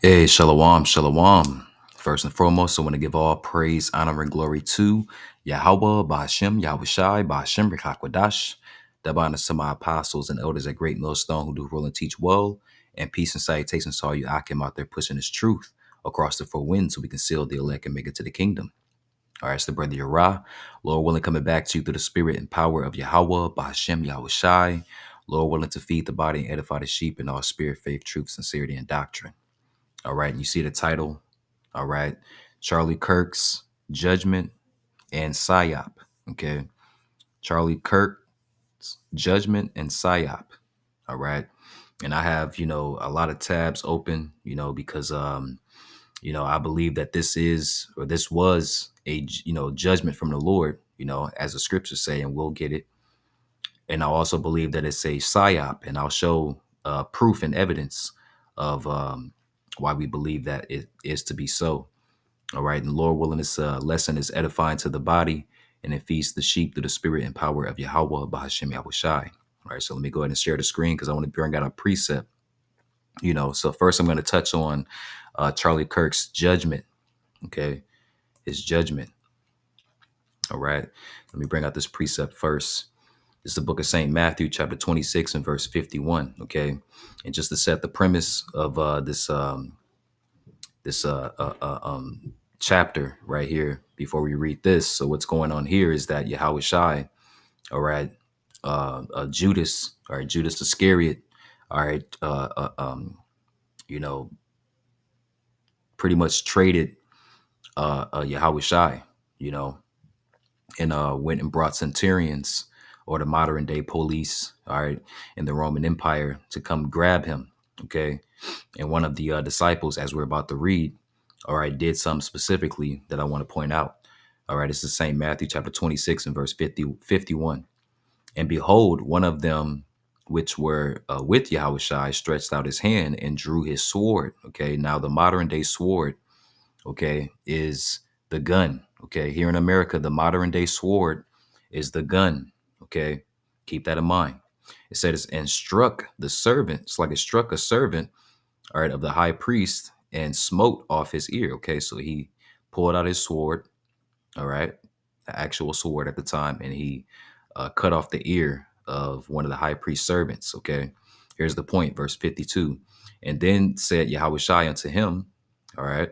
Hey, shalom, shalom. First and foremost, I want to give all praise, honor, and glory to Yahweh, Ba'ashem, Yahushai, Ba'ashem, Rikakwadash. Double honors to my apostles and elders at Great Millstone who do rule and teach well. And peace and salutations to all you Akim out there pushing this truth across the four winds so we can seal the elect and make it to the kingdom. All right, it's the brother Yara. Lord willing, coming back to you through the spirit and power of Yahweh, Ba'ashem, Yahushai. Lord willing to feed the body and edify the sheep in all spirit, faith, truth, sincerity, and doctrine. All right, you see the title. All right, Charlie Kirk's Judgment and Psyop. Okay, Charlie Kirk's Judgment and Psyop. All right, and I have a lot of tabs open, because I believe that this was a judgment from the Lord, as the scriptures say, and we'll get it. And I also believe that it's a psyop, and I'll show proof and evidence of why we believe that it is to be so. All right, and Lord willing, this lesson is edifying to the body, and it feeds the sheep through the spirit and power of Yahweh, Bahashem Yahushai. All right, so let me go ahead and share the screen because I want to bring out a precept. So first I'm going to touch on Charlie Kirk's judgment. Okay, his judgment. All right, let me bring out this precept first. It's the book of St. Matthew, chapter 26 and verse 51. Okay. And just to set the premise of this chapter right here before we read this. So what's going on here is that Yahushai, all right, Judas, all right, Judas Iscariot, all right, you know, pretty much traded Yahushai, you know, and went and brought centurions or the modern day police, all right, in the Roman Empire to come grab him. Okay. And one of the disciples, as we're about to read, all right, did something specifically that I want to point out. All right. It's the same Matthew chapter 26 and verse 51. And behold, one of them which were with Yahushua stretched out his hand and drew his sword. Okay. Now the modern day sword, okay, is the gun. Okay. Here in America, the modern day sword is the gun. Okay. Keep that in mind. It says, and struck the servant. It's like it struck a servant, all right, of the high priest and smote off his ear. Okay. So he pulled out his sword, all right, the actual sword at the time, and he cut off the ear of one of the high priest's servants. Okay. Here's the point, verse 52. And then said Yahushua unto him, all right,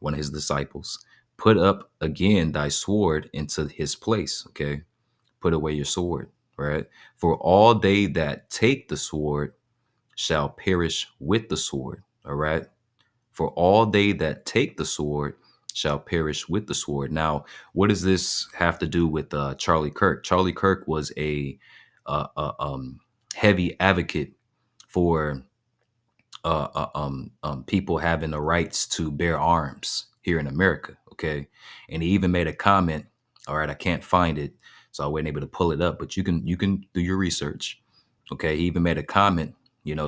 one of his disciples, put up again thy sword into his place. Okay. Put away your sword, right? For all they that take the sword shall perish with the sword. All right. For all they that take the sword shall perish with the sword. Now, what does this have to do with Charlie Kirk? Charlie Kirk was a heavy advocate for people having the rights to bear arms here in America. Okay, and he even made a comment. All right, I can't find it, so I wasn't able to pull it up. But you can do your research. Okay, he even made a comment,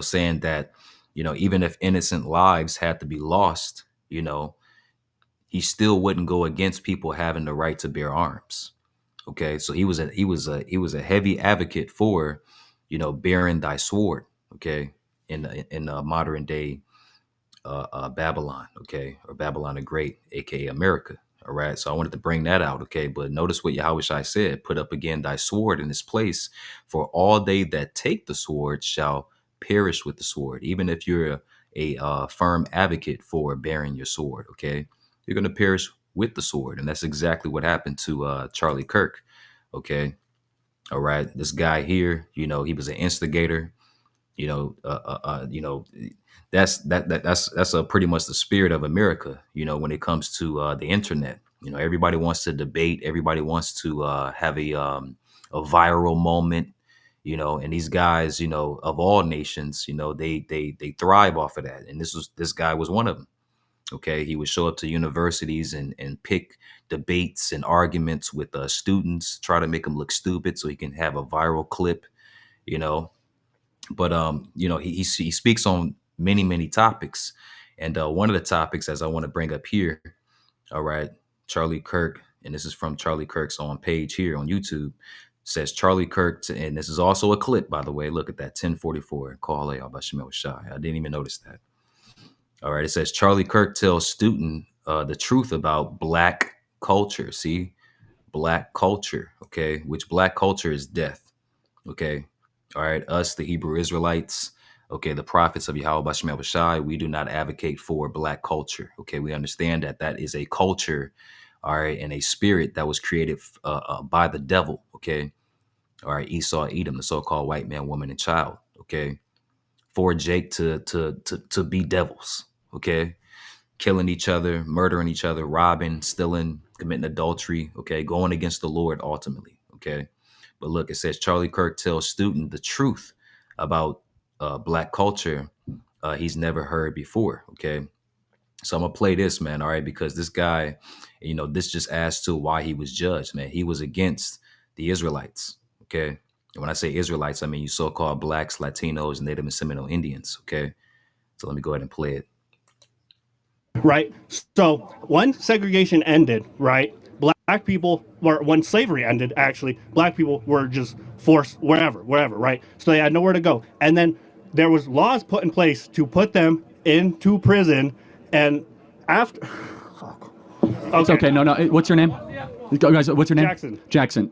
saying that, even if innocent lives had to be lost, he still wouldn't go against people having the right to bear arms. Okay, so he was a heavy advocate for, bearing thy sword. Okay, in modern day Babylon, okay, or Babylon the Great, aka America. All right, so I wanted to bring that out, okay. But notice what Yahushua said: "Put up again thy sword in its place, for all they that take the sword shall perish with the sword." Even if you're a firm advocate for bearing your sword, okay, you're going to perish with the sword, and that's exactly what happened to Charlie Kirk. Okay, all right, this guy here, he was an instigator. You know, that's pretty much the spirit of America. When it comes to the internet, everybody wants to debate, everybody wants to have a viral moment. And these guys, of all nations, they thrive off of that. And this guy was one of them. Okay, he would show up to universities and pick debates and arguments with students, try to make them look stupid so he can have a viral clip. You know, but he speaks on many topics, and one of the topics, as I want to bring up here, all right, Charlie Kirk, and this is from Charlie Kirk's on page here on YouTube, says Charlie Kirk, and this is also a clip, by the way. Look at that, 1044. Call I didn't even notice that. All right. It says Charlie Kirk tells student the truth about black culture. See, black culture. Okay. Which black culture is death. Okay. All right. Us, the Hebrew Israelites. Okay. The prophets of Yahweh Bashem Yahushai, we do not advocate for black culture. Okay. We understand that that is a culture. All right. And a spirit that was created by the devil. Okay. All right. Esau, Edom, the so-called white man, woman, and child. Okay. For Jake to be devils. Okay, killing each other, murdering each other, robbing, stealing, committing adultery, okay, going against the Lord ultimately, okay. But look, it says Charlie Kirk tells student the truth about black culture he's never heard before, okay. So I'm gonna play this, man, all right, because this guy, this just adds to why he was judged, man. He was against the Israelites, okay. And when I say Israelites, I mean you so-called blacks, Latinos, Native and Seminole Indians, okay. So let me go ahead and play it. Right. So when segregation ended, right, black people were, when slavery ended, actually, black people were just forced wherever, right? So they had nowhere to go. And then there was laws put in place to put them into prison. And after, It's okay. No. What's your name? Guys, what's your name? Jackson.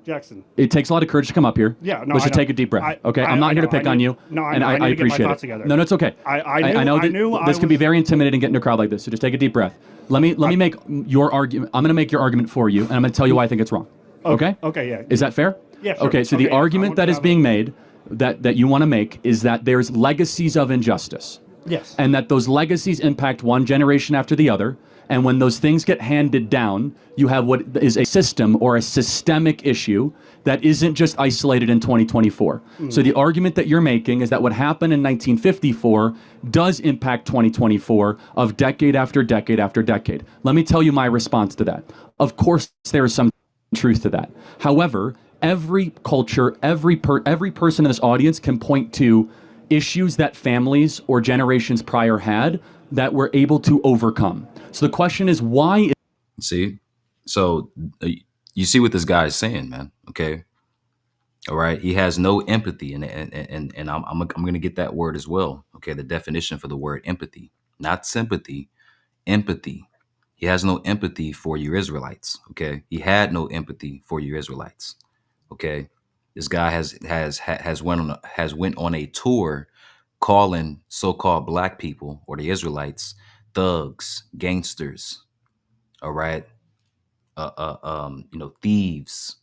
It takes a lot of courage to come up here. Yeah, no, Let's I just know. take a deep breath. Okay, I I'm not here to know, pick on you. No, I and know. I need to get my appreciate thoughts it. together. No, it's okay. I know that knew this can be very intimidating getting a crowd like this. So just take a deep breath. Let me make your argument. I'm going to make your argument for you, and I'm going to tell you why I think it's wrong. Okay? Okay. Yeah. Is that fair? Yeah. Sure. Okay. So the argument that is being made, that you want to make, is that there's legacies of injustice. Yes. And that those legacies impact one generation after the other. And when those things get handed down, you have what is a system or a systemic issue that isn't just isolated in 2024. So the argument that you're making is that what happened in 1954 does impact 2024 of decade after decade after decade. Let me tell you my response to that. Of course, there is some truth to that. However, every culture, every person in this audience can point to issues that families or generations prior had that we're able to overcome. So the question is, why? See, so you see what this guy is saying, man. Okay, all right. He has no empathy, and I'm going to get that word as well. Okay, the definition for the word empathy, not sympathy, empathy. He has no empathy for you Israelites. Okay, he had no empathy for you Israelites. Okay, this guy has went on a tour calling so-called black people or the Israelites thugs, gangsters, all right, thieves,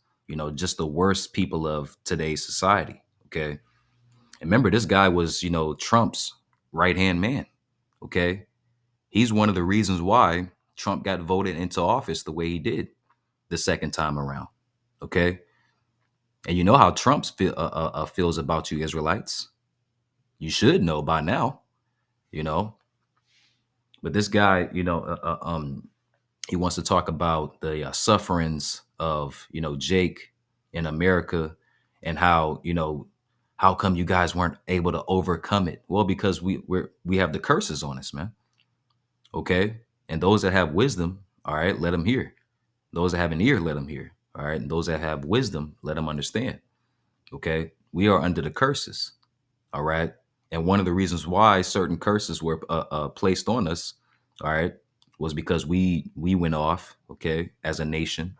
just the worst people of today's society. Okay, and remember, this guy was, Trump's right hand man. Okay, he's one of the reasons why Trump got voted into office the way he did the second time around. Okay, and you know how Trump feels about you Israelites. You should know by now, you know. But this guy, he wants to talk about the sufferings of, Jake in America, and how, how come you guys weren't able to overcome it? Well, because we have the curses on us, man. Okay, and those that have wisdom, all right, let them hear. Those that have an ear, let them hear. All right, and those that have wisdom, let them understand. Okay, we are under the curses. All right. And one of the reasons why certain curses were placed on us, all right, was because we went off, okay, as a nation.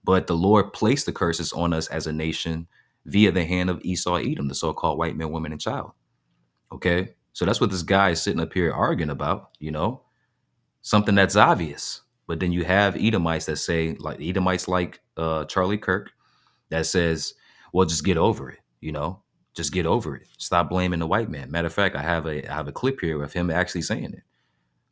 But the Lord placed the curses on us as a nation via the hand of Esau, Edom, the so-called white man, woman, and child. Okay. So that's what this guy is sitting up here arguing about, something that's obvious. But then you have Edomites that say, like Edomites like Charlie Kirk, that says, well, just get over it, just get over it. Stop blaming the white man. Matter of fact, I have a clip here of him actually saying it.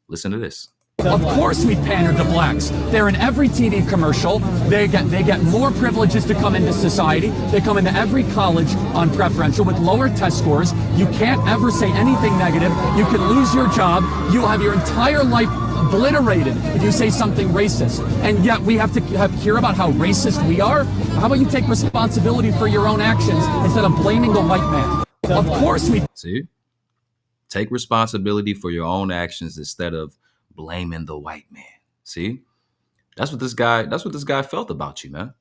Listen to this. Of course we pander to blacks. They're in every TV commercial. They get more privileges to come into society. They come into every college on preferential with lower test scores. You can't ever say anything negative. You can lose your job. You'll have your entire life obliterated if you say something racist. And yet we have to hear about how racist we are. How about you take responsibility for your own actions instead of blaming the white man? Of course we... See? Take responsibility for your own actions instead of blaming the white man. See? That's what this guy felt about you, man.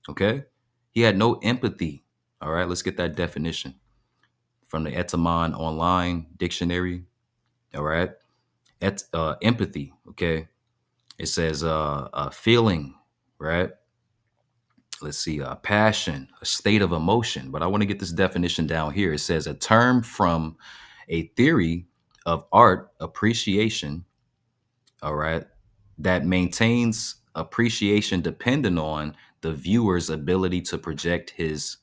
Okay? He had no empathy. All right, let's get that definition from the Etamon Online Dictionary. All right. empathy. Okay, it says feeling, right? Let's see, passion, a state of emotion. But I want to get this definition down here. It says a term from a theory of art appreciation, all right, that maintains appreciation dependent on the viewer's ability to project his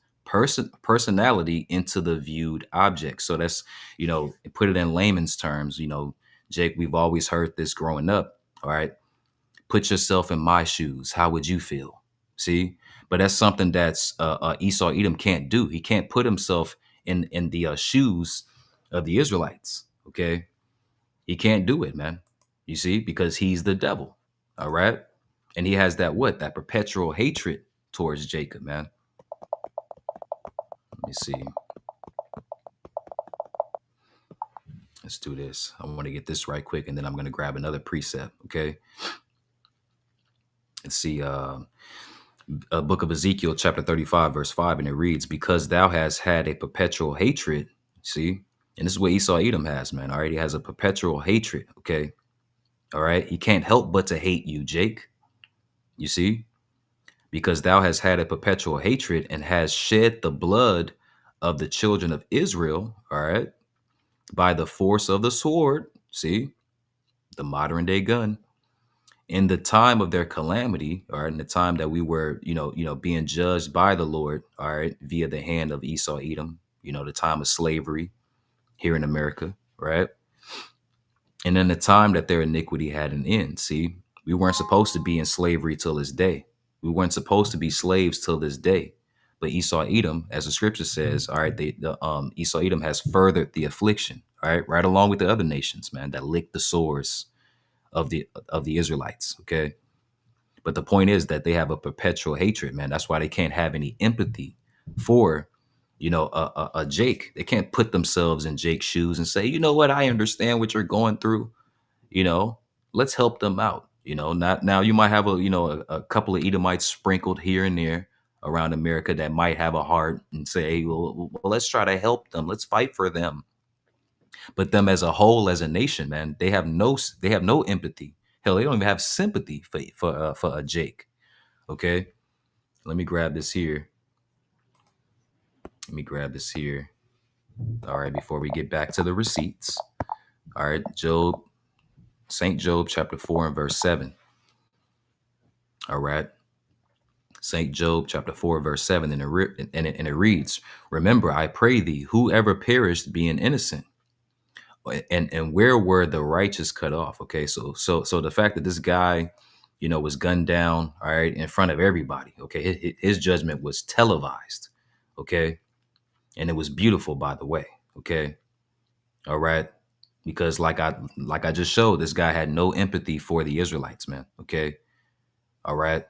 personality into the viewed object. So that's, put it in layman's terms, Jake, we've always heard this growing up, all right? Put yourself in my shoes. How would you feel? See? But that's something that's Esau Edom can't do. He can't put himself in the shoes of the Israelites. Okay, he can't do it, man. You see, because he's the devil. All right, and he has that perpetual hatred towards Jacob, man. Let me see. Let's do this. I want to get this right quick, and then I'm going to grab another precept. Okay. Let's see. Book of Ezekiel, chapter 35, verse 5, and it reads, because thou hast had a perpetual hatred, see, and this is what Esau Edom has, man. All right, he has a perpetual hatred, okay? All right, he can't help but to hate you, Jake, you see, because thou hast had a perpetual hatred and has shed the blood of the children of Israel, all right, by the force of the sword, see, the modern day gun, in the time of their calamity, or in the time that we were, being judged by the Lord, all right, via the hand of Esau Edom, the time of slavery here in America, right? And in the time that their iniquity had an end. See, we weren't supposed to be in slavery till this day. We weren't supposed to be slaves till this day. But Esau Edom, as the scripture says, all right, Esau Edom has furthered the affliction, all right along with the other nations, man, that licked the sores of the Israelites. Okay. But the point is that they have a perpetual hatred, man. That's why they can't have any empathy for, a Jake. They can't put themselves in Jake's shoes and say, you know what, I understand what you're going through. Let's help them out. Not now. You might have a couple of Edomites sprinkled here and there around America that might have a heart and say, hey, well, let's try to help them. Let's fight for them. But them as a whole, as a nation, man, they have no empathy. Hell, they don't even have sympathy for a Jake. Okay, let me grab this here. All right, before we get back to the receipts. All right, St. Job, chapter 4 and verse 7. All right, St. Job, chapter 4, verse 7, and it reads, "Remember, I pray thee, whoever perished being innocent." And where were the righteous cut off? Okay, so the fact that this guy, was gunned down, all right, in front of everybody. Okay, his judgment was televised. Okay, and it was beautiful, by the way. Okay, all right, because like I just showed, this guy had no empathy for the Israelites, man. Okay, all right,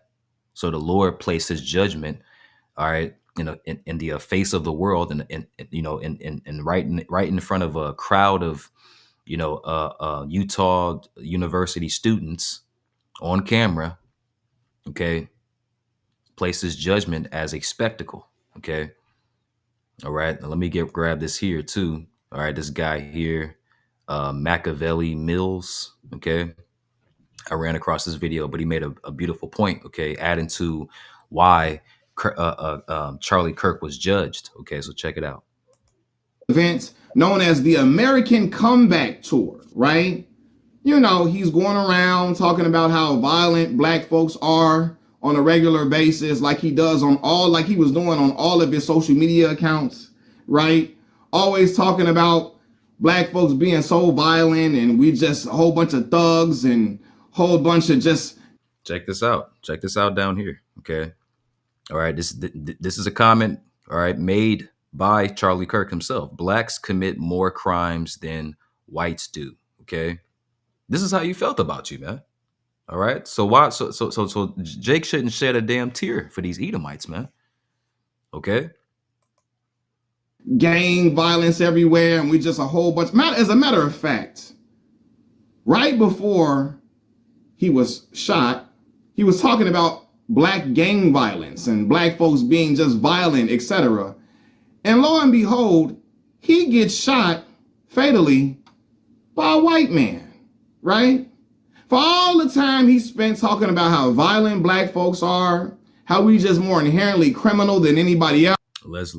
so the Lord placed His judgment, all right, in the face of the world, and right in front of a crowd of Utah University students on camera, okay, places judgment as a spectacle, okay? All right, now let me grab this here too. All right, this guy here, Machiavelli Mills, okay? I ran across this video, but he made a beautiful point, okay, adding to why Charlie Kirk was judged, okay? So check it out. Event known as the American Comeback Tour, right? He's going around talking about how violent black folks are on a regular basis, like he was doing on all of his social media accounts, right? Always talking about black folks being so violent and we just a whole bunch of thugs and whole bunch of just. Check this out. Check this out down here. Okay. All right. This is a comment, all right, made by Charlie Kirk himself. Blacks commit more crimes than whites do. Okay. This is how you felt about you, man. All right. So why? So Jake shouldn't shed a damn tear for these Edomites, man. Okay. Gang violence everywhere, and we just a whole bunch. As a matter of fact, right before he was shot, he was talking about black gang violence and black folks being just violent, etc. And lo and behold, he gets shot fatally by a white man. right? For all the time he spent talking about how violent black folks are, how we just more inherently criminal than anybody else. Let's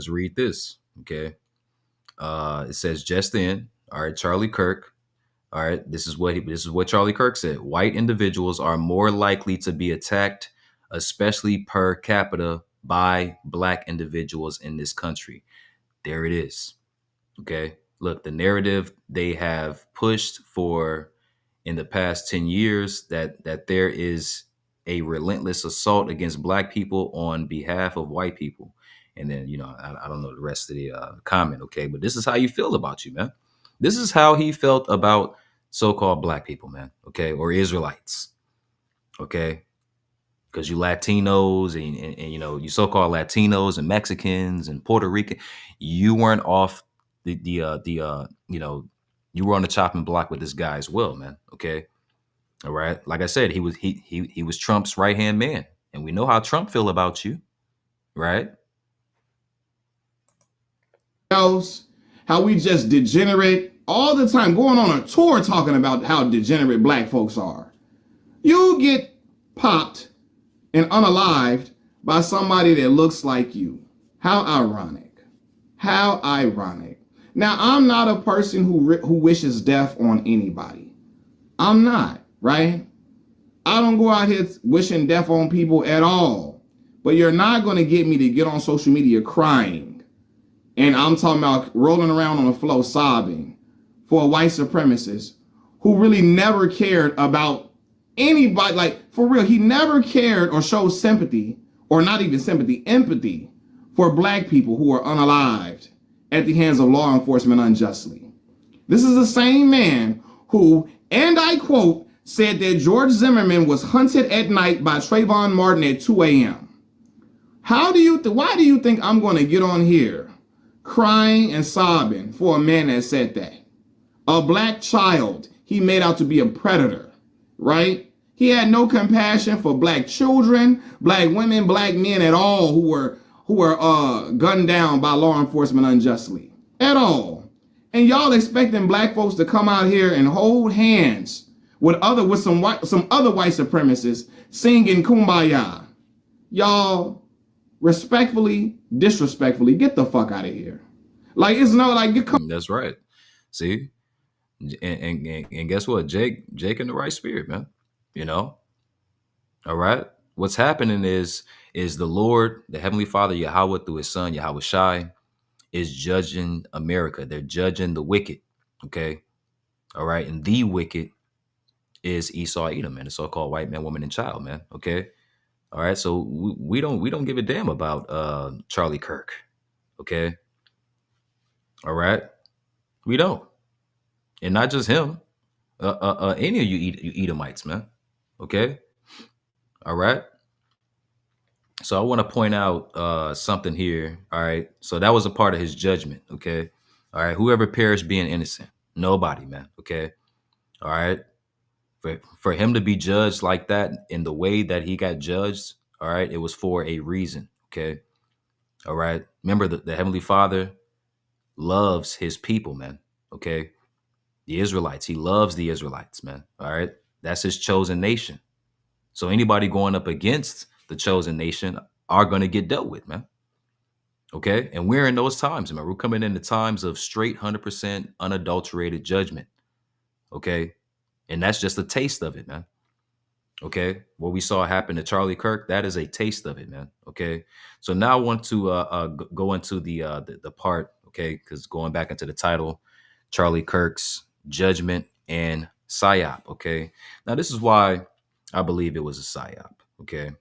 read this. Okay. It says just then, all right, Charlie Kirk. All right, this is what Charlie Kirk said. White individuals are more likely to be attacked, especially per capita, by black individuals in this country. There it is. Okay. Look, the narrative they have pushed for in the past 10 years that there is a relentless assault against black people on behalf of white people. And then, I don't know the rest of the comment. Okay. But this is how you feel about you, man. This is how he felt about so-called black people, man. Okay. Or Israelites. Okay. Because you Latinos and you so-called Latinos and Mexicans and Puerto Rican, you weren't off you were on the chopping block with this guy as well, man. Okay. All right. Like I said, he was Trump's right-hand man. And we know how Trump feel about you, right? How we just degenerate all the time, going on a tour talking about how degenerate black folks are. You get popped and unalived by somebody that looks like you. How ironic. How ironic. Now, I'm not a person who wishes death on anybody. I'm not, right? I don't go out here wishing death on people at all. But you're not going to get me to get on social media crying. And I'm talking about rolling around on the floor sobbing for a white supremacist who really never cared about anybody. Like, for real, he never cared or showed sympathy, or not even sympathy, empathy for black people who are unalived at the hands of law enforcement unjustly. This is the same man who, and I quote, said that George Zimmerman was hunted at night by Trayvon Martin at 2 a.m. Why do you think I'm going to get on here crying and sobbing for a man that said that? A black child he made out to be a predator, right? He had no compassion for black children, black women, black men at all who were gunned down by law enforcement unjustly at all. And y'all expecting black folks to come out here and hold hands with some other white supremacists singing Kumbaya. Y'all, respectfully, disrespectfully, get the fuck out of here. Like, it's no like you come. That's right. See, and guess what? Jake in the right spirit, man. All right. What's happening is the Lord, the Heavenly Father, Yahweh, through His Son Yahweh Shai, is judging America. They're judging the wicked. Okay. All right. And the wicked is Esau, Edom, man, the so-called white man, woman, and child, man. Okay. All right. So we don't give a damn about Charlie Kirk. Okay. All right. We don't. And not just him. Any of you Edomites, man. Okay. All right. So I want to point out something here. All right. So that was a part of his judgment. Okay. All right. Whoever perished being innocent. Nobody, man. Okay. All right. For him to be judged like that in the way that he got judged. All right. It was for a reason. Okay. All right. Remember, the Heavenly Father loves his people, man. Okay. The Israelites. He loves the Israelites, man. All right. That's his chosen nation. So anybody going up against the chosen nation are going to get dealt with, man. Okay. And we're in those times, man. We're coming into times of straight 100% unadulterated judgment. Okay. And that's just a taste of it, man. Okay. What we saw happen to Charlie Kirk, that is a taste of it, man. Okay. So now I want to go into the part, okay, because going back into the title, Charlie Kirk's Judgment and Psyop. Okay. Now this is why I believe it was a Psyop. Okay.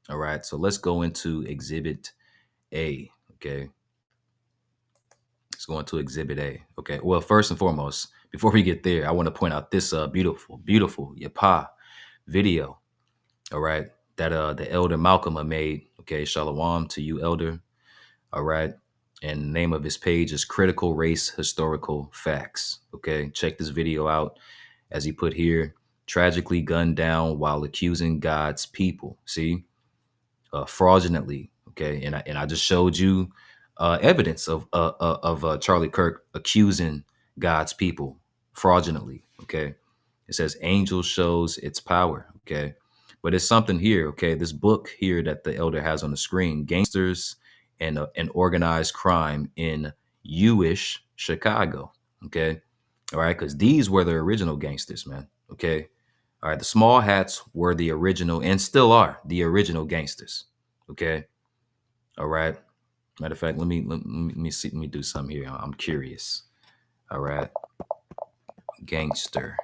All right. So let's go into Exhibit A. Okay. Let's go into Exhibit A. Okay. Well, first and foremost, before we get there, I want to point out this beautiful Yapa video. All right. That the elder Malcolm made. Okay. Shalom to you, elder. All right. And the name of his page is Critical Race Historical Facts. Okay. Check this video out. As he put here, tragically gunned down while accusing God's people. See, fraudulently. Okay. And I just showed you evidence of Charlie Kirk accusing God's people fraudulently. Okay. It says angel shows its power. Okay. But it's something here. Okay. This book here that the elder has on the screen, Gangsters and Organized Crime in U-ish Chicago. Okay. All right. Because these were the original gangsters, man. Okay. All right. The small hats were the original and still are the original gangsters. Okay. All right. Matter of fact, let me see. Let me do something here. I'm curious. All right. Gangster.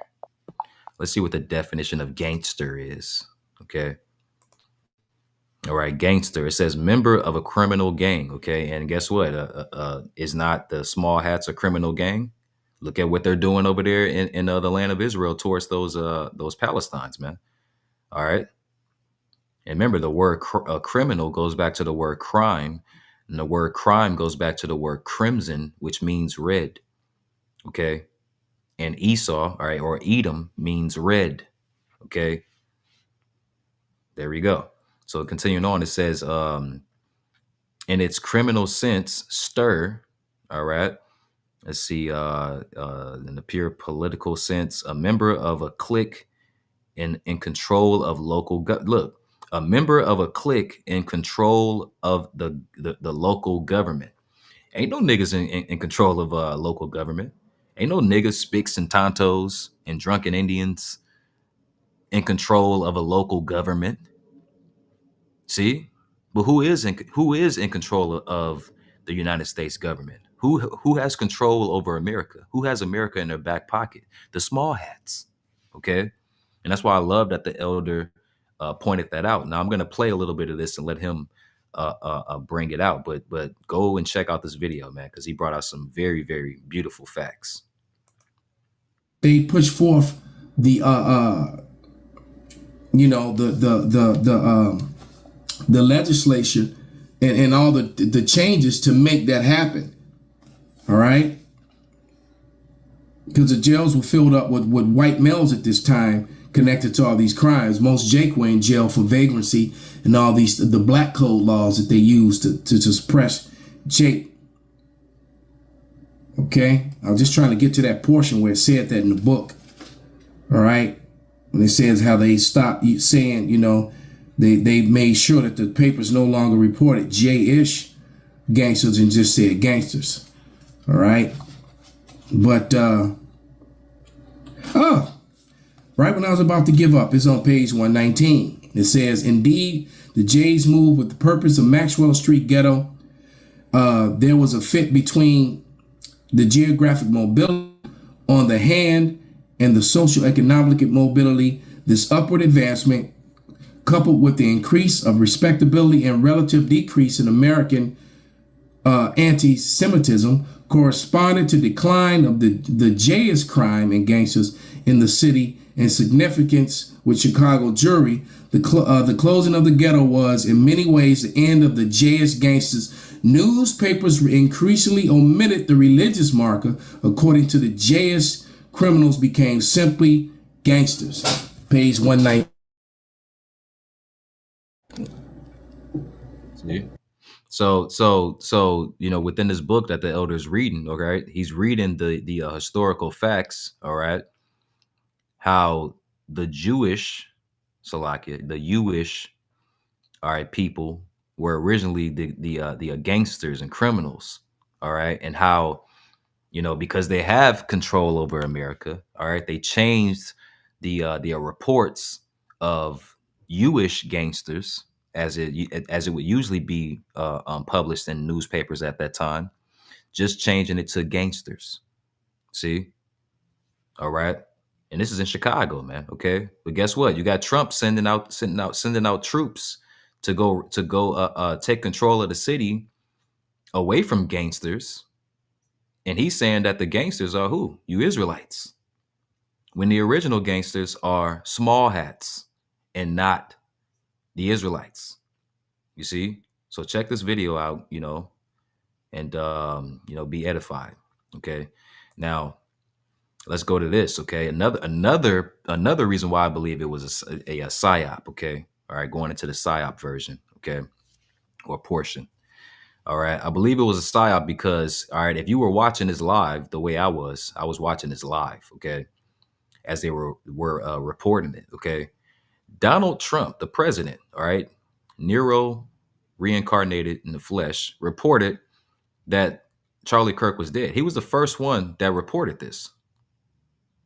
Let's see what the definition of gangster is. Okay. All right. Gangster. It says member of a criminal gang. Okay. And guess what? Is not the small hats a criminal gang? Look at what they're doing over there in the land of Israel towards those Palestines, man. All right. And remember, the word criminal goes back to the word crime, and the word crime goes back to the word crimson, which means red. Okay. And Esau, all right, or Edom means red. Okay. There we go. So continuing on, it says, in its criminal sense, stir. All right. Let's see. In the pure political sense, a member of a clique in control of local. Look, a member of a clique in control of the local government. Ain't no niggas in control of local government. Ain't no niggas, spics and tontos and drunken Indians in control of a local government. See, but who is in control of the United States government? Who has control over America? Who has America in their back pocket? The small hats. Okay, and that's why I love that the elder pointed that out. Now I'm going to play a little bit of this and let him bring it out. But go and check out this video, man, because he brought out some very, very beautiful facts. They push forth the the legislature and all the changes to make that happen. All right, because the jails were filled up with white males at this time connected to all these crimes. Most Jake were in jail for vagrancy and all the black code laws that they used to suppress Jake. Okay, I was just trying to get to that portion where it said that in the book. All right, when it says how they stopped saying, they made sure that the papers no longer reported J-ish gangsters and just said gangsters. All right, but right when I was about to give up, it's on page 119. It says, indeed, the Jays moved with the purpose of Maxwell Street ghetto. There was a fit between the geographic mobility on the hand and the social economic mobility. This upward advancement, coupled with the increase of respectability and relative decrease in American anti-Semitism, corresponded to decline of the Jayist crime and gangsters in the city and significance with Chicago jury. The closing of the ghetto was in many ways the end of the Jayist gangsters. Newspapers increasingly omitted the religious marker. According to the Jayist, criminals became simply gangsters. Page 190. See? So within this book that the elder is reading, all right, he's reading the historical facts, all right, how the Jewish, Salakia, the Jewish, all right, people were originally the gangsters and criminals, all right, and how, because they have control over America, all right, they changed the reports of Jewish gangsters as it would usually be published in newspapers at that time, just changing it to gangsters. See, all right, and this is in Chicago, man. Okay, but guess what? You got Trump sending out troops to go take control of the city away from gangsters, and he's saying that the gangsters are who? You Israelites, when the original gangsters are small hats and not the Israelites. You see? So check this video out, and be edified. Okay. Now let's go to this. Okay. Another reason why I believe it was a Psyop. Okay. All right. Going into the Psyop version. Okay. Or portion. All right. I believe it was a Psyop because, all right, if you were watching this live the way I was watching this live. Okay. as they were reporting it. Okay, Donald Trump, the president, all right, Nero reincarnated in the flesh, reported that Charlie Kirk was dead. He was the first one that reported this.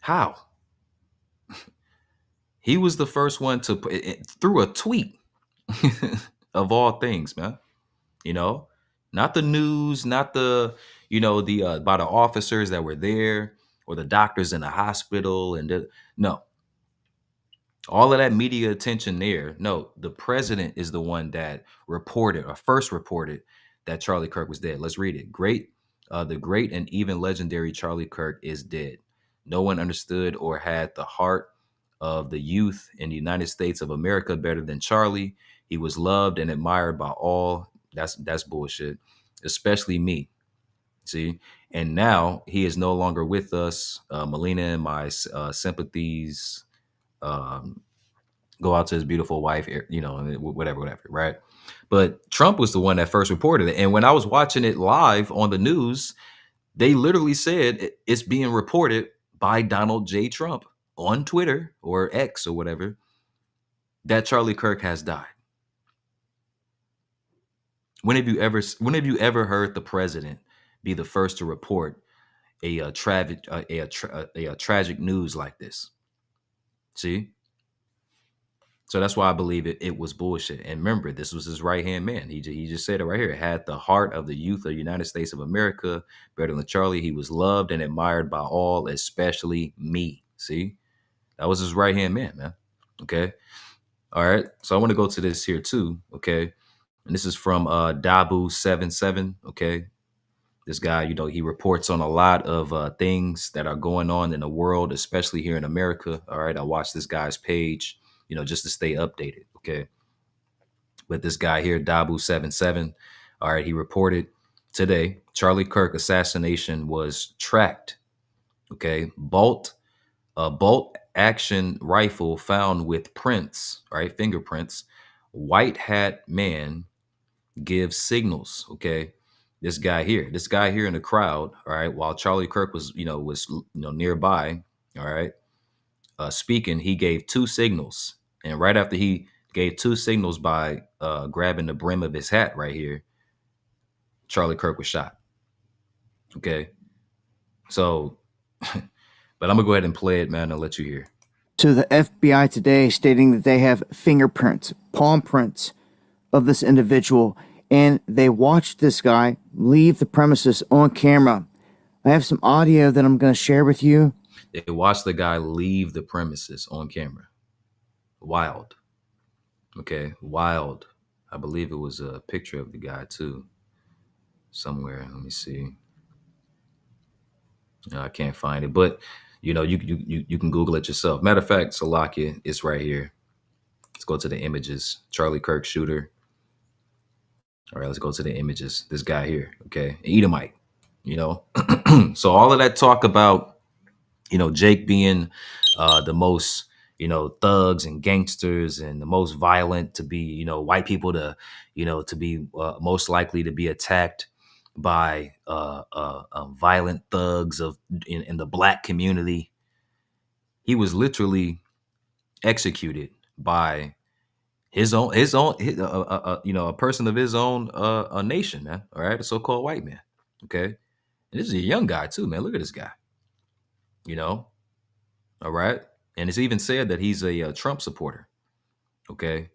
How? He was the first one to put it through a tweet of all things, man. You know, not the news, not the, the by the officers that were there or the doctors in the hospital. No, all of that media attention there. No, the president is the one that reported or first reported that Charlie Kirk was dead. Let's read it. The great and even legendary Charlie Kirk is dead. No one understood or had the heart of the youth in the United States of America better than Charlie. He was loved and admired by all. That's bullshit, especially me. See, and now he is no longer with us. Melina and my sympathies go out to his beautiful wife, whatever, right? But Trump was the one that first reported it. And when I was watching it live on the news, they literally said it's being reported by Donald J. Trump on Twitter or X or whatever that Charlie Kirk has died. When have you ever heard the president be the first to report a tragic news like this? See? So that's why I believe it was bullshit. And remember, this was his right-hand man. He just said it right here. It had the heart of the youth of the United States of America better than Charlie. He was loved and admired by all, especially me. See? That was his right-hand man, man. Okay? All right. So I want to go to this here too. Okay? And this is from Dabu77. Okay? This guy, he reports on a lot of things that are going on in the world, especially here in America. All right. I watched this guy's page, just to stay updated. Okay. But this guy here, Dabu77, all right, he reported today, Charlie Kirk assassination was tracked. Okay. Bolt action rifle found with prints, right? Fingerprints. White hat man gives signals. Okay. This guy here in the crowd, all right, while Charlie Kirk was nearby, all right, speaking, he gave two signals. And right after he gave two signals by grabbing the brim of his hat right here, Charlie Kirk was shot. Okay. So, but I'm going to go ahead and play it, man, and let you hear. To the FBI today, stating that they have fingerprints, palm prints of this individual, and they watched this guy leave the premises on camera. I have some audio that I'm going to share with you. They watched the guy leave the premises on camera. Wild. Okay, wild. I believe it was a picture of the guy too. Somewhere. Let me see. I can't find it, but you can Google it yourself. Matter of fact, Salakia, it's right here. Let's go to the images. Charlie Kirk shooter. All right, let's go to the images. This guy here, okay, Edomite, So all of that talk about, Jake being the most, thugs and gangsters and the most violent to be, white people to be most likely to be attacked by violent thugs in the black community. He was literally executed by a person of his own nation, man. All right, a so-called white man. Okay, and this is a young guy too, man. Look at this guy. All right, and it's even said that he's a Trump supporter. Okay,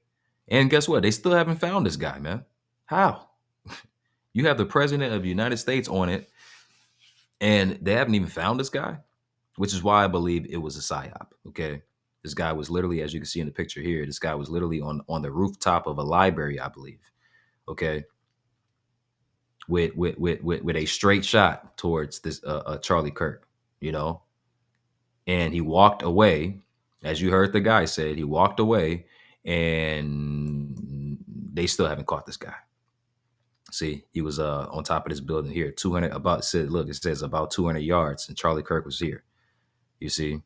and guess what? They still haven't found this guy, man. How? You have the president of the United States on it, and they haven't even found this guy, which is why I believe it was a psyop. Okay. This guy was literally, as you can see in the picture here, this guy was literally on the rooftop of a library, I believe. Okay. With a straight shot towards this Charlie Kirk, and he walked away, as you heard the guy said, he walked away, and they still haven't caught this guy. See, he was on top of this building here, 200 about said, look, it says about 200 yards, and Charlie Kirk was here. You see.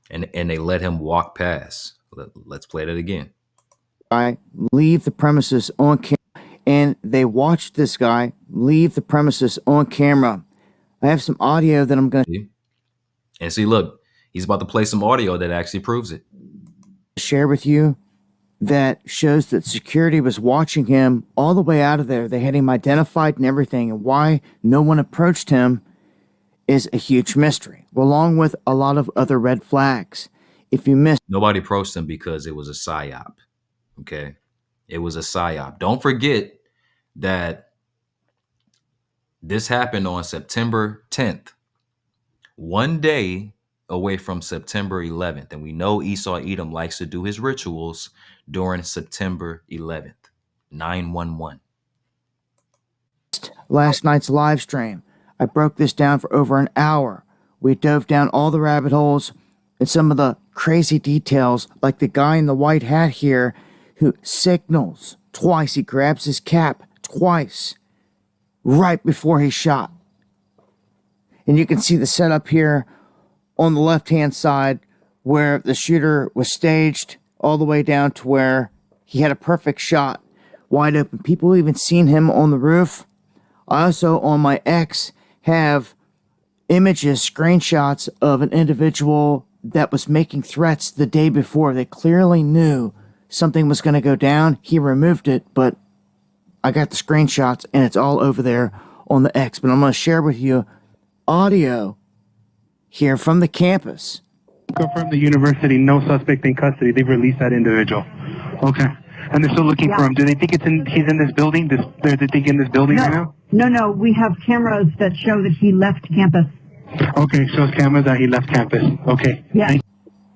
And they let him walk past. Let's play that again. I leave the premises on camera, and they watched this guy leave the premises on camera. I have some audio that I'm going to. And see, look, He's about to play some audio that actually proves it. Share with you that shows that security was watching him all the way out of there. They had him identified and everything, and why no one approached him is a huge mystery, along with a lot of other red flags. If you missed, Nobody approached him because it was a psyop. Okay, it was a psyop. Don't forget that this happened on September 10th, one day away from September 11th. And we know Esau Edom likes to do his rituals during September 11th, 9/11. last night's live stream, I broke this down for over an hour. We dove down all the rabbit holes and some of the crazy details, like the guy in the white hat here who signals twice. He grabs his cap twice right before he shot. And you can see the setup here on the left-hand side where the shooter was staged all the way down to where he had a perfect shot, wide open. People even seen him on the roof. I also, on my X, have images, screenshots of an individual that was making threats the day before. They clearly knew something was going to go down. He removed it, but I got the screenshots, and it's all over there on the X. But I'm going to share with you audio here from the campus. Confirm the university, no suspect in custody. They've released that individual. Okay. And they're still looking for him. Do they think he's in this building? They're thinking this building right now? No. We have cameras that show that he left campus. Okay, shows cameras that he left campus. Okay. Yeah.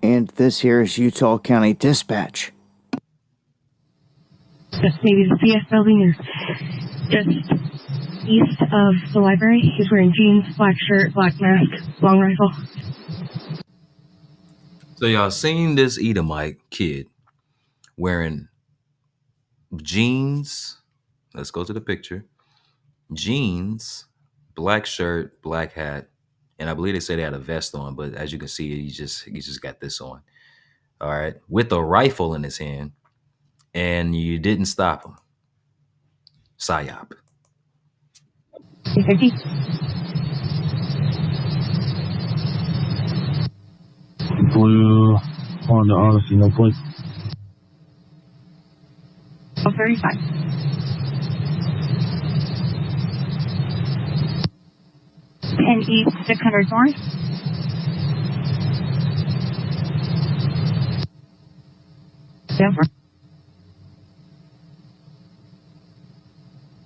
And this here is Utah County Dispatch. This maybe the CS building is just east of the library. He's wearing jeans, black shirt, black mask, long rifle. So y'all seen this Edomite kid wearing jeans. Let's go to the picture. Jeans, black shirt, black hat, and I believe they say they had a vest on, but as you can see, he just got this on. All right, with a rifle in his hand, and you didn't stop him. Psyop. 250. Blue on the Odyssey, no plate. 35. And east 600 north. Denver.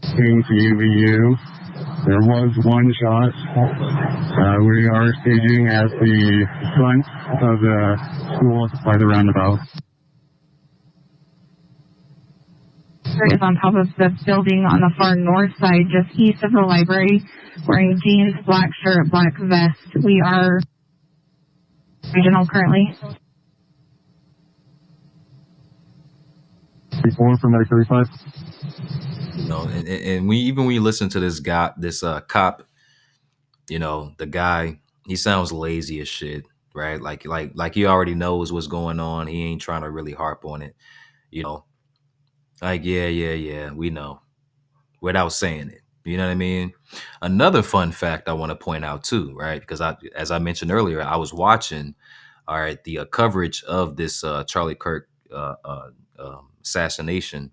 To UVU. There was one shot. We are staging at the front of the school by the roundabout. Is on top of the building on the far north side, just east of the library, wearing jeans, black shirt, black vest. We are regional currently. 34 from Medic 35. You know, and when you listen to this guy, this cop, you know, the guy, he sounds lazy as shit, right? Like he already knows what's going on. He ain't trying to really harp on it, you know. Like, yeah, we know, without saying it. You know what I mean? Another fun fact I want to point out too, right? Because as I mentioned earlier, I was watching, all right, the coverage of this Charlie Kirk assassination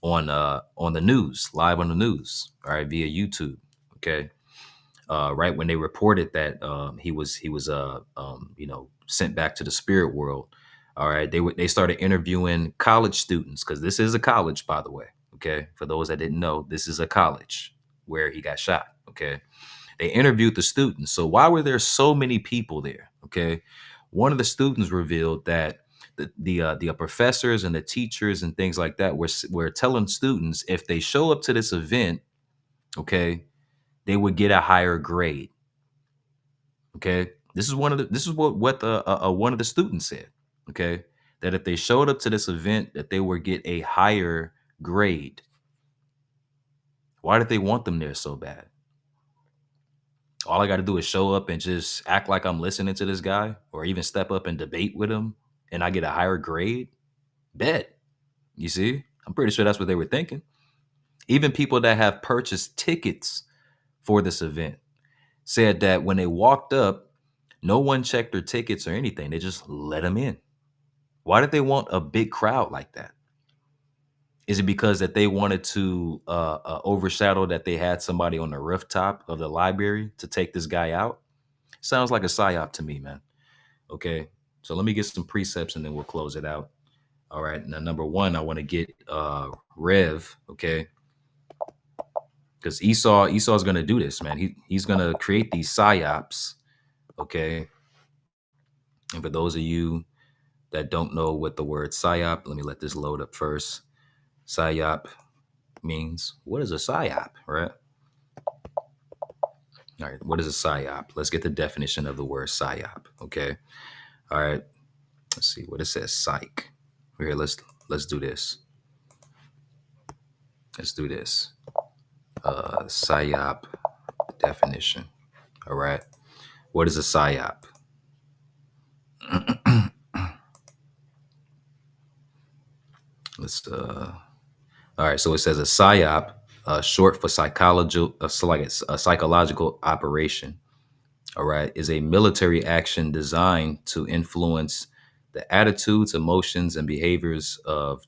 on the news, live on the news, all right, via YouTube. Okay, right when they reported that he was you know, sent back to the spirit world. All right, they started interviewing college students, because this is a college, by the way. Okay, for those that didn't know, this is a college where he got shot. Okay, they interviewed the students. So why were there so many people there? Okay, one of the students revealed that the professors and the teachers and things like that were telling students if they show up to this event, okay, they would get a higher grade. Okay, this is what one of the students said. Okay, that if they showed up to this event, that they would get a higher grade. Why did they want them there so bad? All I got to do is show up and just act like I'm listening to this guy, or even step up and debate with him, and I get a higher grade? Bet. You see? I'm pretty sure that's what they were thinking. Even people that have purchased tickets for this event said that when they walked up, No one checked their tickets or anything. They just let them in. Why did they want a big crowd like that? Is it because that they wanted to overshadow that they had somebody on the rooftop of the library to take this guy out? Sounds like a psyop to me, man. Okay, so let me get some precepts and then we'll close it out. All right, now number one, I want to get Rev, okay, because Esau's gonna do this, man. He's gonna create these psyops, okay. And for those of you that don't know what the word psyop, let me let this load up first. Psyop means, what is a psyop, right? All right, what is a psyop? Let's get the definition of the word psyop, okay? All right, let's see what it says. Psych. Here, let's do this. Let's do this. Psyop definition. All right, what is a psyop? Let's all right, so it says a psyop, short for psychological, a psychological operation. All right, is a military action designed to influence the attitudes, emotions, and behaviors of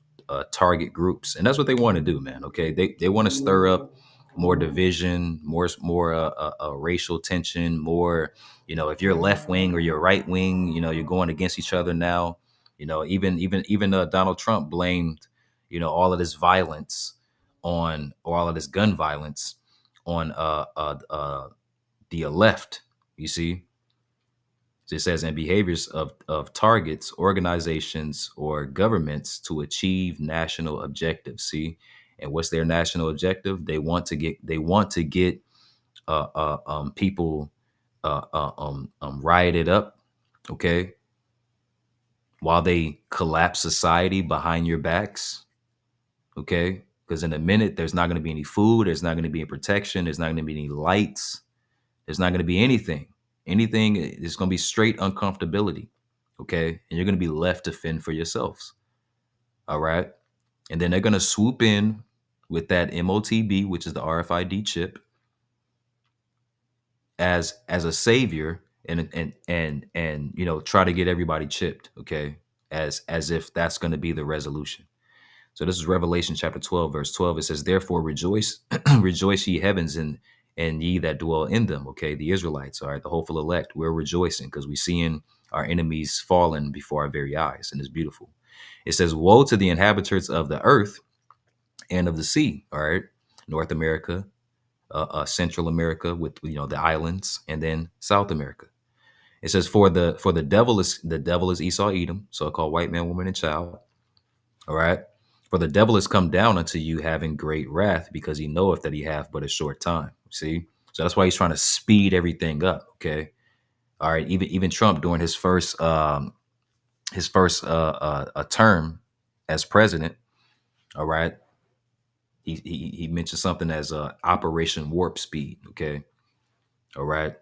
target groups, and that's what they want to do, man. Okay, they want to stir up more division, more racial tension, more. You know, if you're left wing or you're right wing, you know, you're going against each other now. You know, even Donald Trump blamed, you know, all of this violence on, or all of this gun violence on the left. You see, it says, and behaviors of targets, organizations, or governments to achieve national objectives. See, and what's their national objective? They want to get people rioted up, okay, while they collapse society behind your backs, okay? Because in a minute, there's not going to be any food, there's not going to be any protection, there's not going to be any lights, there's not going to be anything. Anything is going to be straight uncomfortability, okay? And you're going to be left to fend for yourselves, all right? And then they're going to swoop in with that MOTB, which is the RFID chip, as a savior, and you know, try to get everybody chipped, okay? As if that's going to be the resolution. So this is Revelation chapter 12, verse 12. It says, therefore rejoice, rejoice ye heavens, and ye that dwell in them. Okay, the Israelites, all right, the hopeful elect, we're rejoicing because we're seeing our enemies fallen before our very eyes, and it's beautiful. It says, woe to the inhabitants of the earth and of the sea, all right, North America, Central America with, you know, the islands, and then South America. It says, for the devil is Esau, Edom, so-called white man, woman, and child. All right. For the devil has come down unto you having great wrath, because he knoweth that he hath but a short time. See? So that's why he's trying to speed everything up. Okay. All right. Even Trump during his first term as president. All right. He mentioned something as Operation Warp Speed. Okay. All right.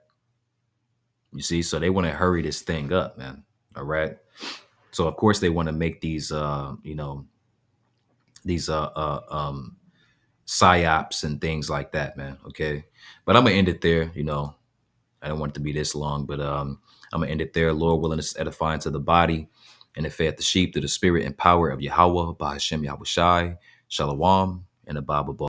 You see, so they want to hurry this thing up, man. All right. So of course they want to make these you know, these psyops and things like that, man. Okay, but I'm gonna end it there. You know, I don't want it to be this long, but I'm gonna end it there. Lord willing, it's edifying to the body, and it fed the sheep through the spirit and power of Yahweh, by Hashem Yahushai, Shalom, and the Bible.